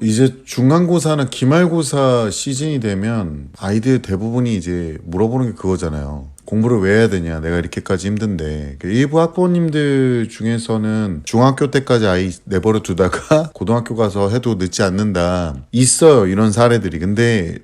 이제 중간고사나 기말고사 시즌이 되면 아이들 대부분이 이제 물어보는 게 그거잖아요. 공부를 왜 해야 되냐? 내가 이렇게까지 힘든데. 일부 학부모님들 중에서는 중학교 때까지 아이 내버려 두다가 고등학교 가서 해도 늦지 않는다. 있어요. 이런 사례들이. 근데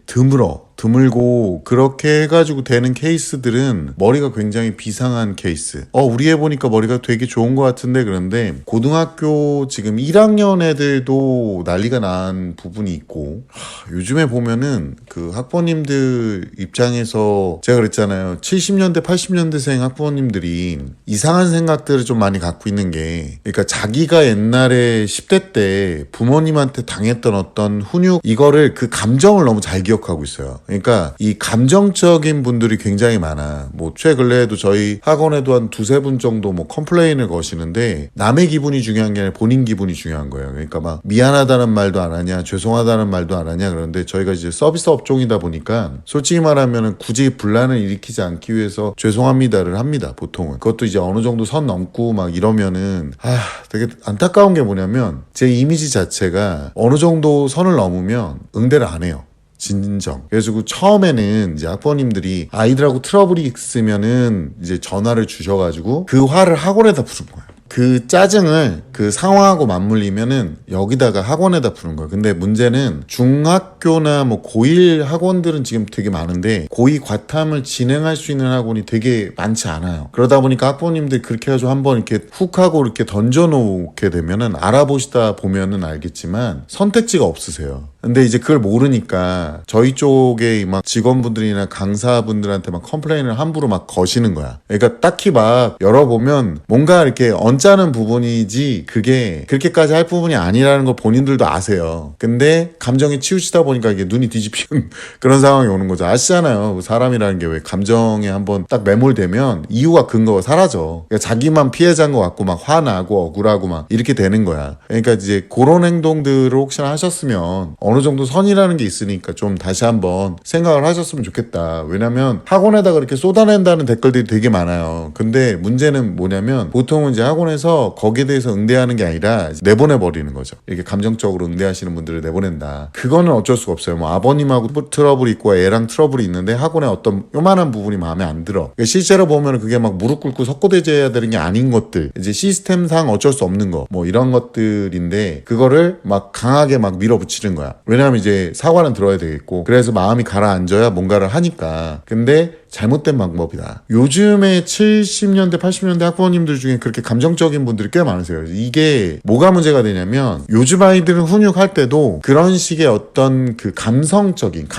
드물고 그렇게 해가지고 되는 케이스들은 머리가 굉장히 비상한 케이스. 우리 애 보니까 머리가 되게 좋은 것 같은데. 그런데 고등학교 지금 1학년 애들도 난리가 난 부분이 있고, 요즘에 보면은 그 학부모님들 입장에서 제가 그랬잖아요. 70년대 80년대생 학부모님들이 이상한 생각들을 좀 많이 갖고 있는 게, 그러니까 자기가 옛날에 10대 때 부모님한테 당했던 어떤 훈육, 이거를 그 감정을 너무 잘 기억하고 있어요. 그러니까 이 감정적인 분들이 굉장히 많아. 뭐 최근래에도 저희 학원에도 한 두세 분 정도 뭐 컴플레인을 거시는데, 남의 기분이 중요한 게 아니라 본인 기분이 중요한 거예요. 그러니까 막 미안하다는 말도 안 하냐, 죄송하다는 말도 안 하냐. 그런데 저희가 이제 서비스 업종이다 보니까 솔직히 말하면 굳이 분란을 일으키지 않기 위해서 죄송합니다를 합니다. 보통은. 그것도 이제 어느 정도 선 넘고 막 이러면은 되게 안타까운 게 뭐냐면, 제 이미지 자체가 어느 정도 선을 넘으면 응대를 안 해요. 진정. 그래서 처음에는 이제 학부모님들이 아이들하고 트러블이 있으면은 이제 전화를 주셔가지고 그 화를 학원에다 부른 거예요. 그 짜증을 그 상황하고 맞물리면은 여기다가 학원에다 푸는 거예요. 근데 문제는 중학교나 뭐 고1 학원들은 지금 되게 많은데, 고2 과탐을 진행할 수 있는 학원이 되게 많지 않아요. 그러다 보니까 학부모님들이 그렇게 해가지고 한번 이렇게 훅 하고 이렇게 던져놓게 되면은, 알아보시다 보면은 알겠지만 선택지가 없으세요. 근데 이제 그걸 모르니까 저희 쪽에 막 직원분들이나 강사분들한테 막 컴플레인을 함부로 막 거시는 거야. 그러니까 딱히 막 열어보면 뭔가 이렇게 언짢은 부분이지 그게 그렇게까지 할 부분이 아니라는 거 본인들도 아세요. 근데 감정에 치우치다 보니까 이게 눈이 뒤집히는 그런 상황이 오는 거죠. 아시잖아요. 사람이라는 게 왜 감정에 한번 딱 매몰되면 이유가 근거가 사라져. 그러니까 자기만 피해자인 것 같고 막 화나고 억울하고 막 이렇게 되는 거야. 그러니까 이제 그런 행동들을 혹시나 하셨으면 어느 정도 선이라는 게 있으니까 좀 다시 한번 생각을 하셨으면 좋겠다. 왜냐면 학원에다가 이렇게 쏟아낸다는 댓글들이 되게 많아요. 근데 문제는 뭐냐면, 보통은 이제 학원에서 거기에 대해서 응대하는 게 아니라 내보내버리는 거죠. 이렇게 감정적으로 응대하시는 분들을 내보낸다. 그거는 어쩔 수가 없어요. 뭐 아버님하고 트러블이 있고 애랑 트러블이 있는데 학원에 어떤 요만한 부분이 마음에 안 들어. 그러니까 실제로 보면 그게 막 무릎 꿇고 석고대죄해야 되는 게 아닌 것들, 이제 시스템상 어쩔 수 없는 거, 뭐 이런 것들인데, 그거를 막 강하게 막 밀어붙이는 거야. 왜냐하면 이제 사과는 들어야 되겠고, 그래서 마음이 가라앉아야 뭔가를 하니까. 근데 잘못된 방법이다. 요즘에 70년대 80년대 학부모님들 중에 그렇게 감정적인 분들이 꽤 많으세요. 이게 뭐가 문제가 되냐면, 요즘 아이들은 훈육할 때도 그런 식의 어떤 그 감정적인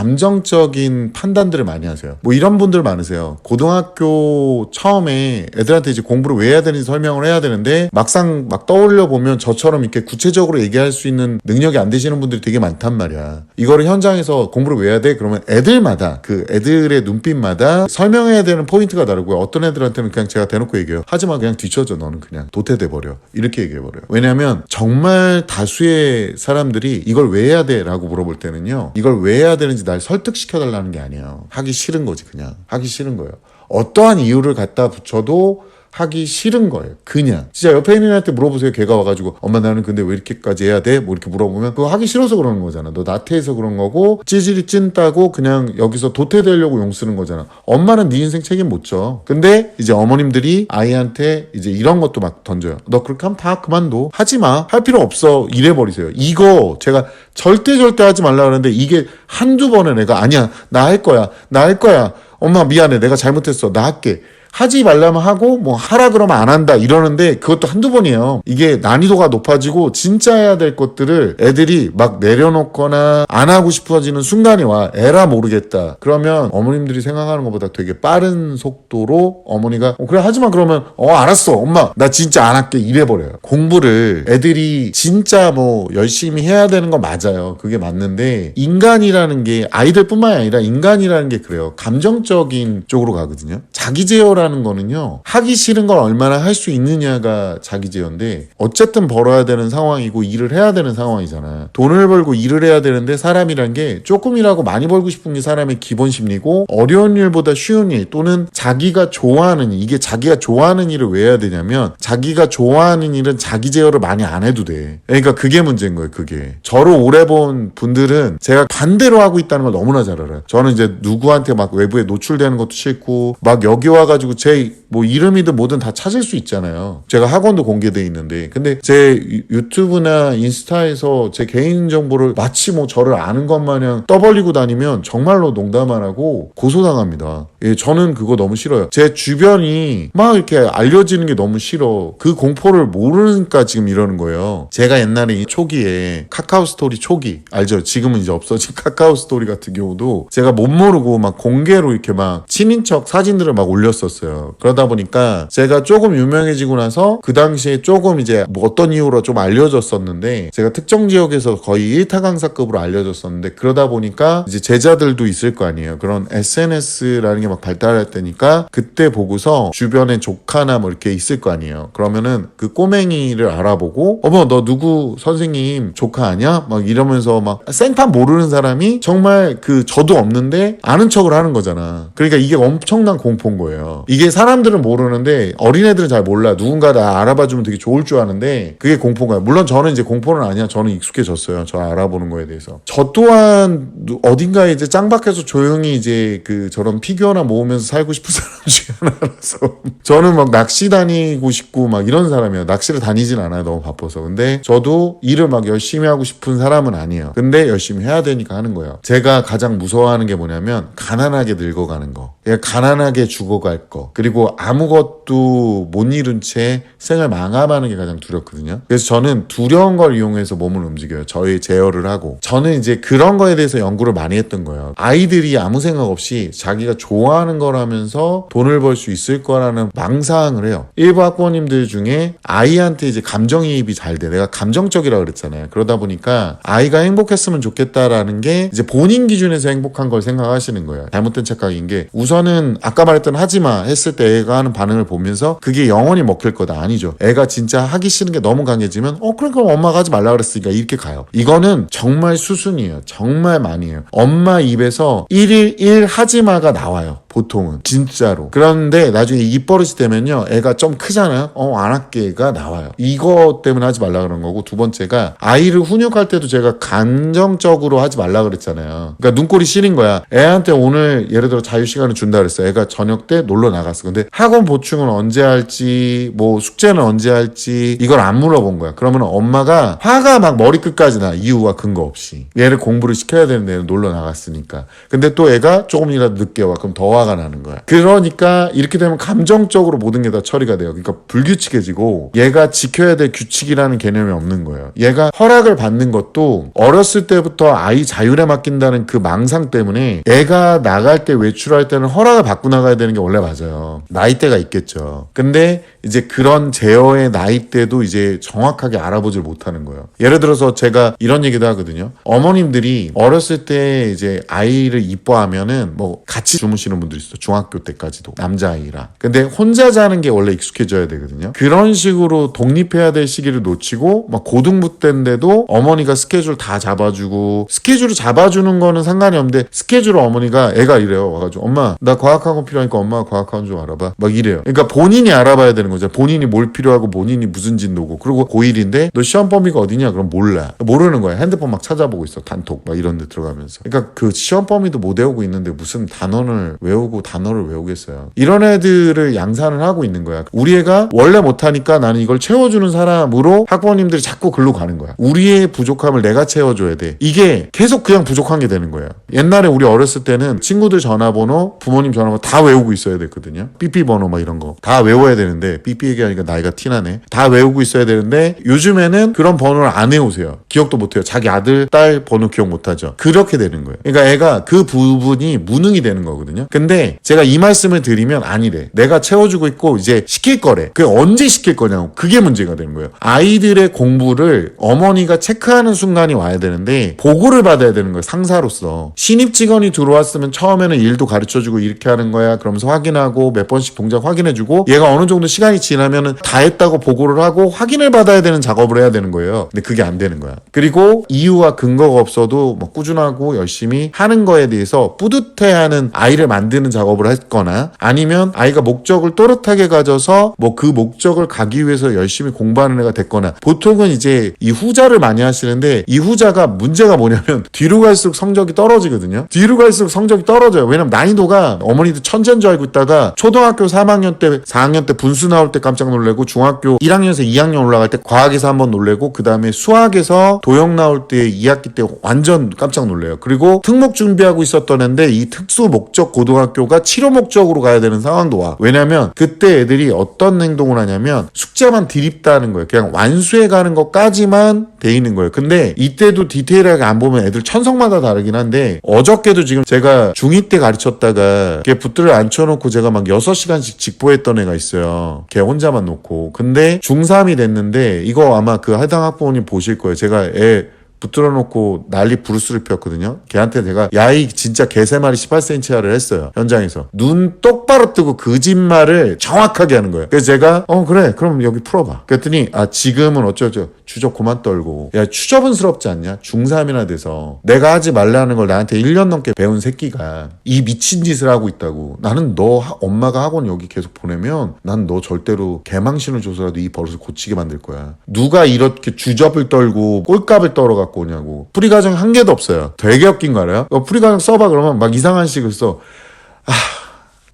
판단들을 많이 하세요. 뭐 이런 분들 많으세요. 고등학교 처음에 애들한테 이제 공부를 왜 해야 되는지 설명을 해야 되는데, 막상 막 떠올려 보면 저처럼 이렇게 구체적으로 얘기할 수 있는 능력이 안 되시는 분들이 되게 많단 말이야. 이거를 현장에서 공부를 왜 해야 돼? 그러면 애들마다, 그 애들의 눈빛마다 설명해야 되는 포인트가 다르고요. 어떤 애들한테는 그냥 제가 대놓고 얘기해요. 하지마, 그냥 뒤쳐져. 너는 그냥 도태돼버려. 이렇게 얘기해버려요. 왜냐면 정말 다수의 사람들이 이걸 왜 해야 돼? 라고 물어볼 때는요, 이걸 왜 해야 되는지 날 설득시켜달라는 게 아니에요. 하기 싫은 거지. 그냥 하기 싫은 거예요. 어떠한 이유를 갖다 붙여도 하기 싫은 거예요. 그냥 진짜 옆에 있는 애한테 물어보세요. 걔가 와가지고 엄마 나는 근데 왜 이렇게까지 해야 돼? 뭐 이렇게 물어보면 그거 하기 싫어서 그러는 거잖아. 너 나태해서 그런 거고, 찌질이 찐따고 그냥 여기서 도태되려고 용 쓰는 거잖아. 엄마는 네 인생 책임 못 져. 근데 이제 어머님들이 아이한테 이제 이런 것도 막 던져요. 너 그렇게 하면 다 그만둬. 하지마. 할 필요 없어. 이래버리세요. 이거 제가 절대 하지 말라 그러는데, 이게 한두 번에 내가 아니야 나 할 거야 엄마 미안해 내가 잘못했어 나 할게, 하지 말라면 하고, 뭐 하라 그러면 안 한다 이러는데, 그것도 한두 번이에요. 이게 난이도가 높아지고 진짜 해야 될 것들을 애들이 막 내려놓거나 안 하고 싶어지는 순간이 와. 에라 모르겠다. 그러면 어머님들이 생각하는 것보다 되게 빠른 속도로 어머니가 그래 하지마 그러면 알았어 엄마 나 진짜 안 할게 이래버려요. 공부를 애들이 진짜 뭐 열심히 해야 되는 거 맞아요. 그게 맞는데, 인간이라는 게 아이들뿐만이 아니라 인간이라는 게 그래요. 감정적인 쪽으로 가거든요. 자기 제어라 제어라는 거는요, 하기 싫은 걸 얼마나 할 수 있느냐가 자기 제어인데, 어쨌든 벌어야 되는 상황이고 일을 해야 되는 상황이잖아. 돈을 벌고 일을 해야 되는데 사람이란 게 조금이라고 많이 벌고 싶은 게 사람의 기본 심리고, 어려운 일보다 쉬운 일 또는 자기가 좋아하는 일, 이게 자기가 좋아하는 일을 왜 해야 되냐면 자기가 좋아하는 일은 자기 제어를 많이 안 해도 돼. 그러니까 그게 문제인 거예요. 그게. 저를 오래 본 분들은 제가 반대로 하고 있다는 걸 너무나 잘 알아요. 저는 이제 누구한테 막 외부에 노출되는 것도 싫고, 막 여기 와가지고 제 뭐 이름이든 뭐든 다 찾을 수 있잖아요. 제가 학원도 공개돼 있는데, 근데 제 유튜브나 인스타에서 제 개인 정보를 마치 뭐 저를 아는 것 마냥 떠벌리고 다니면 정말로 농담 안 하고 고소당합니다. 예, 저는 그거 너무 싫어요. 제 주변이 막 이렇게 알려지는 게 너무 싫어. 그 공포를 모르니까 지금 이러는 거예요. 제가 옛날에 이 초기에 카카오 스토리 초기 알죠? 지금은 이제 없어진 카카오 스토리 같은 경우도 제가 못 모르고 막 공개로 이렇게 막 친인척 사진들을 막 올렸었어요. 그러다 보니까 제가 조금 유명해지고 나서 그 당시에 조금 이제 뭐 어떤 이유로 좀 알려졌었는데, 제가 특정 지역에서 거의 1타 강사급으로 알려졌었는데, 그러다 보니까 이제 제자들도 있을 거 아니에요. 그런 SNS라는 게 막 발달할 때니까 그때 보고서 주변에 조카나 뭐 이렇게 있을 거 아니에요. 그러면은 그 꼬맹이를 알아보고, 어머 너 누구 선생님 조카 아니야? 막 이러면서 막 생판 모르는 사람이 정말 그 저도 없는데 아는 척을 하는 거잖아. 그러니까 이게 엄청난 공포인 거예요. 이게 사람들은 모르는데 어린애들은 잘 몰라. 누군가 나 알아봐주면 되게 좋을 줄 아는데 그게 공포인 거야. 물론 저는 이제 공포는 아니야. 저는 익숙해졌어요. 저 알아보는 거에 대해서. 저 또한 어딘가에 이제 짱박해서 조용히 이제 그 저런 피규어나 모으면서 살고 싶은 사람 중에 하나라서 저는 막 낚시 다니고 싶고 막 이런 사람이에요. 낚시를 다니진 않아요. 너무 바빠서. 근데 저도 일을 막 열심히 하고 싶은 사람은 아니에요. 근데 열심히 해야 되니까 하는 거예요. 제가 가장 무서워하는 게 뭐냐면 가난하게 늙어가는 거. 가난하게 죽어갈 거. 그리고 아무것도 못 이룬 채 생을 마감하는 게 가장 두렵거든요. 그래서 저는 두려운 걸 이용해서 몸을 움직여요. 저의 제어를 하고. 저는 이제 그런 거에 대해서 연구를 많이 했던 거예요. 아이들이 아무 생각 없이 자기가 좋아하는 거라면서 돈을 벌 수 있을 거라는 망상을 해요. 일부 학부모님들 중에 아이한테 이제 감정이입이 잘 돼. 내가 감정적이라 그랬잖아요. 그러다 보니까 아이가 행복했으면 좋겠다라는 게 이제 본인 기준에서 행복한 걸 생각하시는 거예요. 잘못된 착각인 게, 우선은 아까 말했던 하지마 했을 때 애가 하는 반응을 보면서 그게 영원히 먹힐 거다. 아니죠. 애가 진짜 하기 싫은 게 너무 강해지면 그럼 엄마가 하지 말라 그랬으니까 이렇게 가요. 이거는 정말 수순이에요. 정말 많이 해요. 엄마 입에서 1일 1 하지마가 나와요. 보통은 진짜로. 그런데 나중에 입버릇이 되면요, 애가 좀 크잖아요. 안 할게가 나와요. 이거 때문에 하지 말라 그런 거고, 두 번째가 아이를 훈육할 때도 제가 감정적으로 하지 말라 그랬잖아요. 그러니까 눈꼴이 시린 거야. 애한테 오늘 예를 들어 자유 시간을 준다 그랬어. 애가 저녁 때 놀러 나갔어. 근데 학원 보충은 언제 할지, 뭐 숙제는 언제 할지 이걸 안 물어본 거야. 그러면 엄마가 화가 막 머리끝까지 나. 이유와 근거 없이. 얘를 공부를 시켜야 되는데 애는 놀러 나갔으니까. 근데 또 애가 조금이라도 늦게 와. 그럼 더 화가 나는 거야. 그러니까 이렇게 되면 감정적으로 모든 게 다 처리가 돼요. 그러니까 불규칙해지고 얘가 지켜야 될 규칙이라는 개념이 없는 거예요. 얘가 허락을 받는 것도 어렸을 때부터 아이 자율에 맡긴다는 그 망상 때문에 애가 나갈 때 외출할 때는 허락을 받고 나가야 되는 게 원래 맞아요. 나이대가 있겠죠. 근데 이제 그런 제어의 나이대도 이제 정확하게 알아보질 못하는 거예요. 예를 들어서 제가 이런 얘기도 하거든요. 어머님들이 어렸을 때 이제 아이를 이뻐하면은 뭐 같이 주무시는 분들 있어. 중학교 때까지도 남자아이라. 근데 혼자 자는 게 원래 익숙해져야 되거든요. 그런 식으로 독립해야 될 시기를 놓치고 막 고등부 때인데도 어머니가 스케줄 다 잡아주고, 스케줄을 잡아주는 거는 상관이 없는데 스케줄을 어머니가, 애가 이래요. 와가지고 엄마 나 과학학원 필요하니까 엄마가 과학학원 좀 알아봐. 막 이래요. 그러니까 본인이 알아봐야 되는 거죠. 본인이 뭘 필요하고 본인이 무슨 진도고. 그리고 고1인데 너 시험 범위가 어디냐? 그럼 몰라. 모르는 거야. 핸드폰 막 찾아보고 있어. 단톡 막 이런 데 들어가면서. 그러니까 그 시험 범위도 못 외우고 있는데 무슨 단어를 외우겠어요. 이런 애들을 양산을 하고 있는 거야. 우리 애가 원래 못하니까 나는 이걸 채워주는 사람으로 학부모님들이 자꾸 글로 가는 거야. 우리의 부족함을 내가 채워줘야 돼. 이게 계속 그냥 부족한 게 되는 거예요. 옛날에 우리 어렸을 때는 친구들 전화번호, 부모님 전화번호 다 외우고 있어야 됐거든요. 삐삐번호 막 이런 거 다 외워야 되는데 삐삐 얘기하니까 나이가 티나네. 다 외우고 있어야 되는데 요즘에는 그런 번호를 안 외우세요. 기억도 못해요. 자기 아들, 딸 번호 기억 못하죠. 그렇게 되는 거예요. 그러니까 애가 그 부분이 무능이 되는 거거든요. 근데 제가 이 말씀을 드리면 아니래. 내가 채워주고 있고 이제 시킬 거래. 그게 언제 시킬 거냐고. 그게 문제가 되는 거예요. 아이들의 공부를 어머니가 체크하는 순간이 와야 되는데 보고를 받아야 되는 거예요. 상사로서. 신입 직원이 들어왔으면 처음에는 일도 가르쳐주고 이렇게 하는 거야. 그러면서 확인하고 몇 번씩 동작 확인해주고 얘가 어느 정도 시간이 지나면은 다 했다고 보고를 하고 확인을 받아야 되는 작업을 해야 되는 거예요. 근데 그게 안 되는 거야. 그리고 이유와 근거가 없어도 뭐 꾸준하고 열심히 하는 거에 대해서 뿌듯해하는 아이를 만드는 작업을 했거나 아니면 아이가 목적을 또렷하게 가져서 뭐 그 목적을 가기 위해서 열심히 공부하는 애가 됐거나 보통은 이제 이 후자를 많이 하시는데 이 후자가 문제가 뭐냐면 뒤로 갈수록 성적이 떨어지거든요. 뒤로 갈수록 성적이 떨어져요. 왜냐면 난이도가 어머니도 천재인 줄 알고 있다가 초등학교 3학년 때 4학년 때 분수 나올 때 깜짝 놀래고 중학교 1학년에서 2학년 올라갈 때 과학에서 한번 놀래고 그 다음에 수학에서 도형 나올 때 2학기 때 완전 깜짝 놀래요. 그리고 특목 준비하고 있었던 애인데 이 특수 목적 고등학교가 치료 목적으로 가야 되는 상황도 와. 왜냐면 그때 애들이 어떤 행동을 하냐면 숙제만 드립다는 거예요. 그냥 완수해 가는 것까지만 돼 있는 거예요. 근데 이때도 디테일하게 안 보면 애들 천성마다 다르긴 한데 어저께도 지금 제가 중2 때 가르쳤다가 걔 붙들을 앉혀놓고 제가 막 6시간씩 직보했던 애가 있어요. 걔 혼자만 놓고. 근데 중3이 됐는데 이거 아마 그 해당 학부모님 보실 거예요. 제가 애 붙들어 놓고 난리 부르스를 피웠거든요. 걔한테 제가 야이 진짜 개 3마리 18cm를 했어요. 현장에서. 눈 똑바로 뜨고 거짓말을 정확하게 하는 거예요. 그래서 제가 그래 그럼 여기 풀어봐. 그랬더니 지금은 어쩌죠. 추적 그만 떨고. 야 추접은스럽지 않냐? 중3이나 돼서 내가 하지 말라는 걸 나한테 1년 넘게 배운 새끼가 이 미친 짓을 하고 있다고. 나는 너 엄마가 학원 여기 계속 보내면 난 너 절대로 개망신을 줘서라도 이 버릇을 고치게 만들 거야. 누가 이렇게 주접을 떨고 꼴값을 떨어갖고 오냐고. 프리과정 한 개도 없어요. 되게 웃긴 거 알아요? 프리과정 써봐 그러면 막 이상한 식을 써.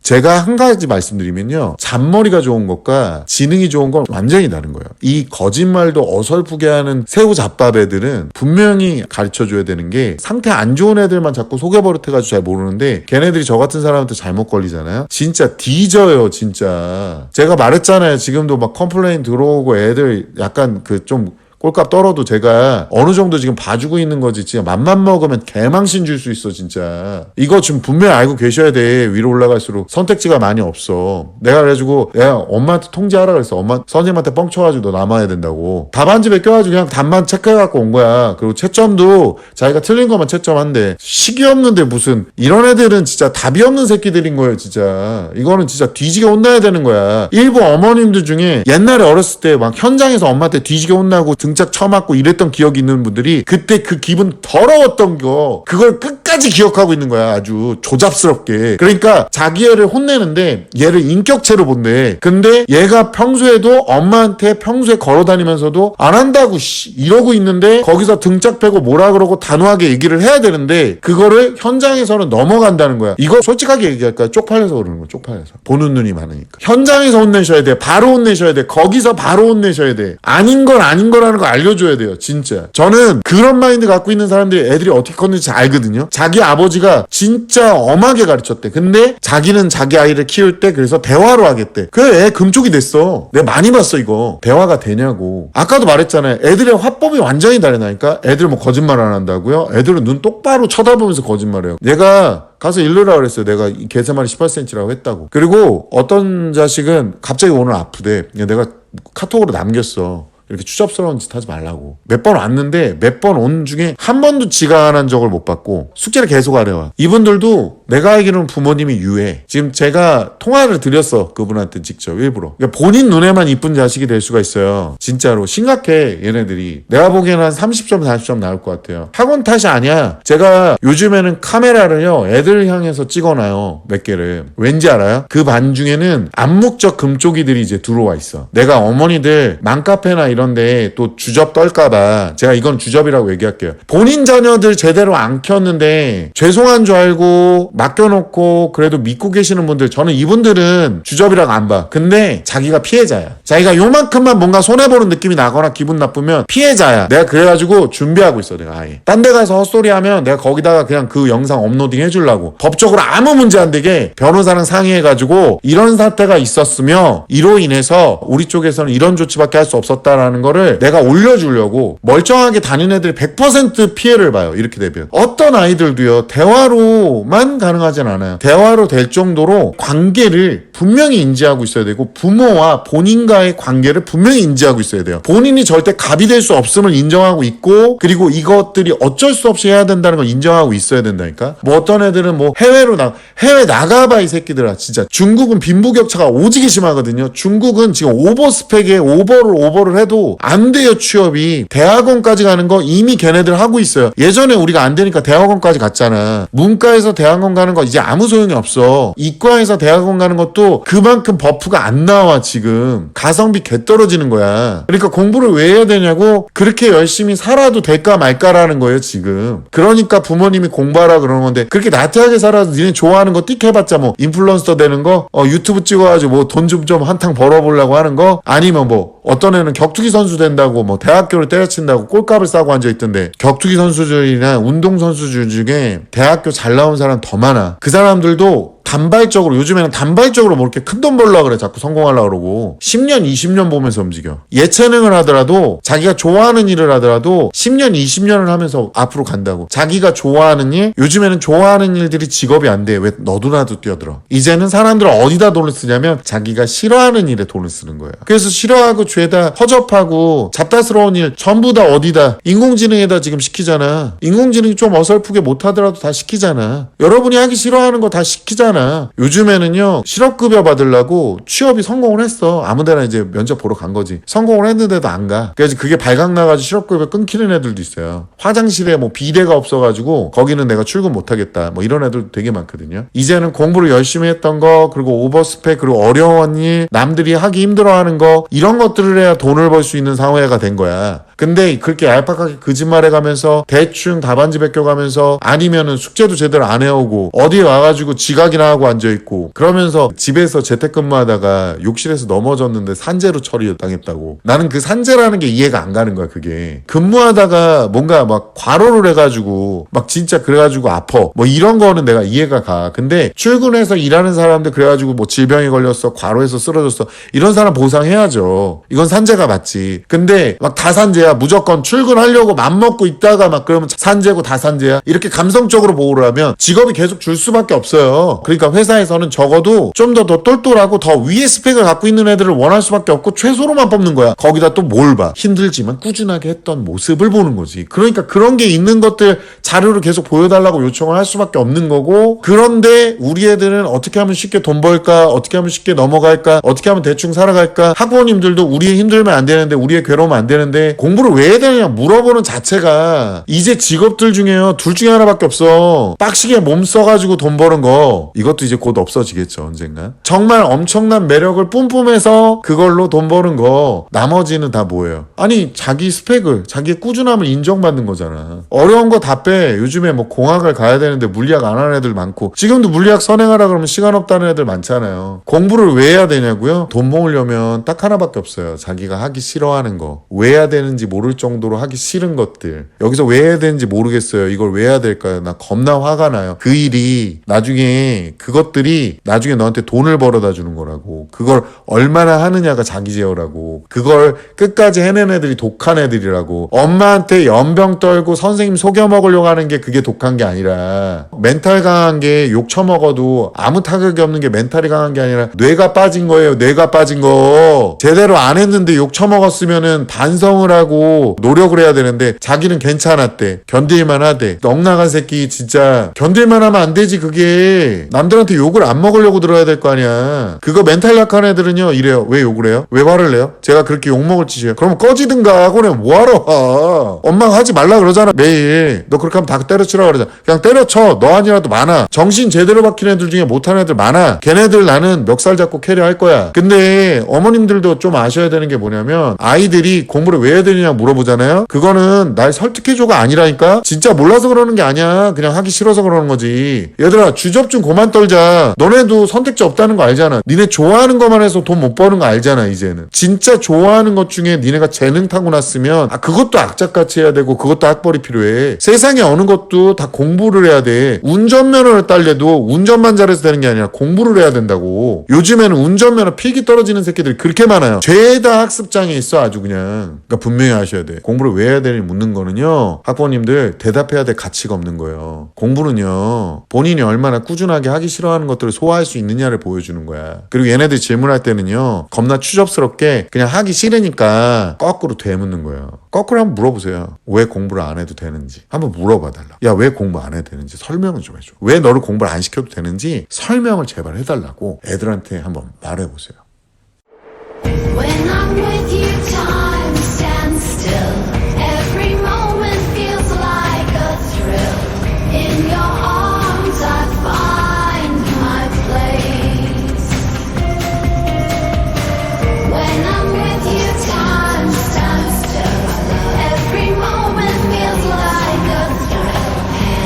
제가 한 가지 말씀드리면요. 잔머리가 좋은 것과 지능이 좋은 건 완전히 다른 거예요. 이 거짓말도 어설프게 하는 새우 잡밥 애들은 분명히 가르쳐줘야 되는 게 상태 안 좋은 애들만 자꾸 속여버릇해가지고 잘 모르는데 걔네들이 저 같은 사람한테 잘못 걸리잖아요. 진짜 뒤져요 진짜. 제가 말했잖아요. 지금도 막 컴플레인 들어오고 애들 약간 좀 꼴값 떨어도 제가 어느 정도 지금 봐주고 있는 거지. 진짜 맘만 먹으면 개망신 줄 수 있어 진짜. 이거 지금 분명히 알고 계셔야 돼. 위로 올라갈수록 선택지가 많이 없어. 내가 그래가지고 내가 엄마한테 통지하라 그랬어. 엄마 선생님한테 뻥쳐가지고 너 남아야 된다고. 답안집에 껴가지고 그냥 답만 체크해갖고 온 거야. 그리고 채점도 자기가 틀린 것만 채점한대. 식이 없는데 무슨 이런 애들은 진짜 답이 없는 새끼들인 거예요 진짜. 이거는 진짜 뒤지게 혼나야 되는 거야. 일부 어머님들 중에 옛날에 어렸을 때 막 현장에서 엄마한테 뒤지게 혼나고 등짝 쳐맞고 이랬던 기억이 있는 분들이 그때 그 기분 더러웠던 거 그걸 끝까지 기억하고 있는 거야. 아주 조잡스럽게. 그러니까 자기 애를 혼내는데 얘를 인격체로 본대. 근데 얘가 평소에도 엄마한테 평소에 걸어다니면서도 안 한다고 이러고 있는데 거기서 등짝 패고 뭐라 그러고 단호하게 얘기를 해야 되는데 그거를 현장에서는 넘어간다는 거야. 이거 솔직하게 얘기할까요? 쪽팔려서 그러는 거야. 쪽팔려서. 보는 눈이 많으니까. 현장에서 혼내셔야 돼. 바로 혼내셔야 돼. 거기서 바로 혼내셔야 돼. 아닌 건 아닌 거라는 거 알려줘야 돼요. 진짜. 저는 그런 마인드 갖고 있는 사람들이 애들이 어떻게 컸는지 알거든요. 자기 아버지가 진짜 엄하게 가르쳤대. 근데 자기는 자기 아이를 키울 때 그래서 대화로 하겠대. 그래 애 금쪽이 됐어. 내가 많이 봤어 이거. 대화가 되냐고. 아까도 말했잖아요. 애들의 화법이 완전히 다르다니까. 애들 뭐 거짓말 안 한다고요? 애들은 눈 똑바로 쳐다보면서 거짓말해요. 얘가 가서 일러라 그랬어요. 내가 개 3마리 18cm라고 했다고. 그리고 어떤 자식은 갑자기 오늘 아프대. 내가 카톡으로 남겼어. 이렇게 추잡스러운 짓 하지 말라고. 몇 번 왔는데 몇 번 온 중에 한 번도 지가 안 한 적을 못 봤고 숙제를 계속 하래와. 이분들도 내가 알기로는 부모님이 유해. 지금 제가 통화를 드렸어. 그분한테 직접 일부러. 그러니까 본인 눈에만 이쁜 자식이 될 수가 있어요. 진짜로. 심각해 얘네들이. 내가 보기에는 한 30점 40점 나올 것 같아요. 학원 탓이 아니야. 제가 요즘에는 카메라를요 애들 향해서 찍어놔요. 몇 개를. 왠지 알아요? 그 반 중에는 암묵적 금쪽이들이 이제 들어와 있어. 내가 어머니들 맘카페나 이런데 또 주접 떨까봐 제가 이건 주접이라고 얘기할게요. 본인 자녀들 제대로 안 키웠는데 죄송한 줄 알고 맡겨놓고 그래도 믿고 계시는 분들, 저는 이분들은 주접이라고 안 봐. 근데 자기가 피해자야. 자기가 요만큼만 뭔가 손해보는 느낌이 나거나 기분 나쁘면 피해자야. 내가 그래가지고 준비하고 있어. 내가 아예 딴 데 가서 헛소리하면 내가 거기다가 그냥 그 영상 업로딩 해주려고, 법적으로 아무 문제 안 되게 변호사랑 상의해가지고 이런 사태가 있었으며 이로 인해서 우리 쪽에서는 이런 조치밖에 할 수 없었다라는 거를 내가 올려주려고. 멀쩡하게 다니는 애들이 100% 피해를 봐요. 이렇게 되면 어떤 아이들도요, 대화로만 가능하진 않아요. 대화로 될 정도로 관계를 분명히 인지하고 있어야 되고, 부모와 본인과의 관계를 분명히 인지하고 있어야 돼요. 본인이 절대 갑이 될 수 없음을 인정하고 있고, 그리고 이것들이 어쩔 수 없이 해야 된다는 걸 인정하고 있어야 된다니까. 뭐 어떤 애들은 뭐 해외 나가봐 이 새끼들아. 진짜 중국은 빈부격차가 오지게 심하거든요. 중국은 지금 오버 스펙에 오버를 해도 안 돼요. 취업이 대학원까지 가는 거 이미 걔네들 하고 있어요. 예전에 우리가 안 되니까 대학원까지 갔잖아. 문과에서 대학원 가는 거 이제 아무 소용이 없어. 이과에서 대학원 가는 것도 그만큼 버프가 안 나와. 지금 가성비 개 떨어지는 거야. 그러니까 공부를 왜 해야 되냐고. 그렇게 열심히 살아도 될까 말까라는 거예요 지금. 그러니까 부모님이 공부하라 그러는 건데, 그렇게 나태하게 살아도 니네 좋아하는 거 띡 해봤자 뭐 인플루언서 되는 거, 유튜브 찍어가지고 뭐 돈 좀 한탕 벌어보려고 하는 거, 아니면 뭐 어떤 애는 격투기 선수 된다고 뭐 대학교를 때려친다고 꼴값을 싸고 앉아있던데, 격투기 선수들이나 운동선수들 중에 대학교 잘 나온 사람 더 많아. 그 사람들도 단발적으로, 요즘에는 단발적으로 뭐 이렇게 큰 돈 벌려고 그래. 자꾸 성공하려고 그러고 10년 20년 보면서 움직여. 예체능을 하더라도, 자기가 좋아하는 일을 하더라도 10년 20년을 하면서 앞으로 간다고. 자기가 좋아하는 일, 요즘에는 좋아하는 일들이 직업이 안 돼. 왜 너도나도 뛰어들어. 이제는 사람들은 어디다 돈을 쓰냐면 자기가 싫어하는 일에 돈을 쓰는 거예요. 그래서 싫어하고 죄다 허접하고 잡다스러운 일 전부 다 어디다, 인공지능에다 지금 시키잖아. 인공지능이 좀 어설프게 못하더라도 다 시키잖아. 여러분이 하기 싫어하는 거 다 시키잖아. 요즘에는요, 실업급여 받으려고 취업이 성공을 했어. 아무데나 이제 면접 보러 간 거지. 성공을 했는데도 안 가. 그래서 그게 발각나가지고 실업급여 끊기는 애들도 있어요. 화장실에 뭐 비데가 없어가지고 거기는 내가 출근 못하겠다. 뭐 이런 애들도 되게 많거든요. 이제는 공부를 열심히 했던 거, 그리고 오버스펙, 그리고 어려운 일, 남들이 하기 힘들어하는 거, 이런 것들을 해야 돈을 벌 수 있는 사회가 된 거야. 근데 그렇게 얄팍하게 거짓말해가면서 대충 답안지 베껴가면서, 아니면은 숙제도 제대로 안 해오고 어디에 와가지고 지각이나 하고 앉아있고, 그러면서 집에서 재택근무하다가 욕실에서 넘어졌는데 산재로 처리당했다고. 나는 그 산재라는 게 이해가 안 가는 거야. 그게 근무하다가 뭔가 막 과로를 해가지고 막 진짜 그래가지고 아파, 뭐 이런 거는 내가 이해가 가. 근데 출근해서 일하는 사람들 그래가지고 뭐 질병에 걸렸어, 과로해서 쓰러졌어, 이런 사람 보상해야죠. 이건 산재가 맞지. 근데 막 다 산재야. 무조건 출근하려고 맘먹고 있다가 막 그러면 산재고 다 산재야. 이렇게 감성적으로 보호를 하면 직업이 계속 줄 수밖에 없어요. 그러니까 회사에서는 적어도 좀 더 똘똘하고 더 위의 스펙을 갖고 있는 애들을 원할 수밖에 없고 최소로만 뽑는 거야. 거기다 또 뭘 봐? 힘들지만 꾸준하게 했던 모습을 보는 거지. 그러니까 그런 게 있는 것들 자료를 계속 보여달라고 요청을 할 수밖에 없는 거고. 그런데 우리 애들은 어떻게 하면 쉽게 돈 벌까? 어떻게 하면 쉽게 넘어갈까? 어떻게 하면 대충 살아갈까? 학부모님들도 우리의 힘들면 안 되는데, 우리의 괴로우면 안 되는데 공부를 왜 해야 되냐 물어보는 자체가, 이제 직업들 중에요, 둘 중에 하나밖에 없어. 빡시게 몸 써가지고 돈 버는 거. 이것도 이제 곧 없어지겠죠, 언젠가. 정말 엄청난 매력을 뿜뿜해서 그걸로 돈 버는 거. 나머지는 다 뭐예요? 아니, 자기 스펙을, 자기의 꾸준함을 인정받는 거잖아. 어려운 거 다 빼. 요즘에 뭐 공학을 가야 되는데 물리학 안 하는 애들 많고, 지금도 물리학 선행하라 그러면 시간 없다는 애들 많잖아요. 공부를 왜 해야 되냐고요? 돈 모으려면 딱 하나밖에 없어요. 자기가 하기 싫어하는 거. 왜 해야 되는지 모를 정도로 하기 싫은 것들. 여기서 왜 해야 되는지 모르겠어요. 이걸 왜 해야 될까요? 나 겁나 화가 나요. 그 일이 나중에, 그것들이 나중에 너한테 돈을 벌어다 주는 거라고. 그걸 얼마나 하느냐가 자기 제어라고. 그걸 끝까지 해낸 애들이 독한 애들이라고. 엄마한테 연병 떨고 선생님 속여 먹으려고 하는 게 그게 독한 게 아니라, 멘탈 강한 게 욕 처먹어도 아무 타격이 없는 게 멘탈이 강한 게 아니라 뇌가 빠진 거예요. 뇌가 빠진 거. 제대로 안 했는데 욕 처먹었으면은 반성을 하고 하려고 노력을 해야 되는데 자기는 괜찮았대. 견딜만 하대. 넉나간 새끼 진짜 견딜만 하면 안 되지. 그게 남들한테 욕을 안 먹으려고 들어야 될 거 아니야. 그거 멘탈 약한 애들은요 이래요. 왜 욕을 해요? 왜 화를 내요? 제가 그렇게 욕먹을 짓이에요. 그럼 꺼지든가 학원에 뭐하러 와. 엄마가 하지 말라 그러잖아 매일. 너 그렇게 하면 다 때려치라 그러잖아. 그냥 때려쳐. 너 아니라도 많아. 정신 제대로 박힌 애들 중에 못하는 애들 많아. 걔네들 나는 멱살 잡고 캐리할 거야. 근데 어머님들도 좀 아셔야 되는 게 뭐냐면 아이들이 공부를 왜 해야 되느냐 물어보잖아요. 그거는 날 설득해줘가 아니라니까. 진짜 몰라서 그러는 게 아니야. 그냥 하기 싫어서 그러는 거지. 얘들아 주접 좀 그만 떨자. 너네도 선택지 없다는 거 알잖아. 니네 좋아하는 것만 해서 돈 못 버는 거 알잖아. 이제는 진짜 좋아하는 것 중에 니네가 재능 타고났으면 그것도 악착같이 해야 되고 그것도 학벌이 필요해. 세상에 어느 것도 다 공부를 해야 돼. 운전면허를 딸래도 운전만 잘해서 되는 게 아니라 공부를 해야 된다고. 요즘에는 운전면허 필기 떨어지는 새끼들이 그렇게 많아요. 죄다 학습장에 있어 아주 그냥. 그러니까 분명히 아셔야 돼. 공부를 왜 해야 되는지 묻는 거는요 학부모님들 대답해야 될 가치가 없는 거예요. 공부는요 본인이 얼마나 꾸준하게 하기 싫어하는 것들을 소화할 수 있느냐를 보여주는 거야. 그리고 얘네들 질문할 때는요 겁나 추접스럽게 그냥 하기 싫으니까 거꾸로 되묻는 거예요. 거꾸로 한번 물어보세요. 왜 공부를 안 해도 되는지 한번 물어봐 달라. 야 왜 공부 안 해도 되는지 설명을 좀 해줘. 왜 너를 공부를 안 시켜도 되는지 설명을 제발 해달라고 애들한테 한번 말해보세요. When I'm with you, time stands still. Every moment feels like a thrill. In your arms, I find my place. When I'm with you, time stands still. Every moment feels like a thrill.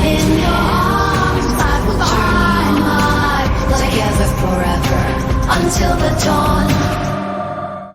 In your arms, I find my place. Together forever until the dawn.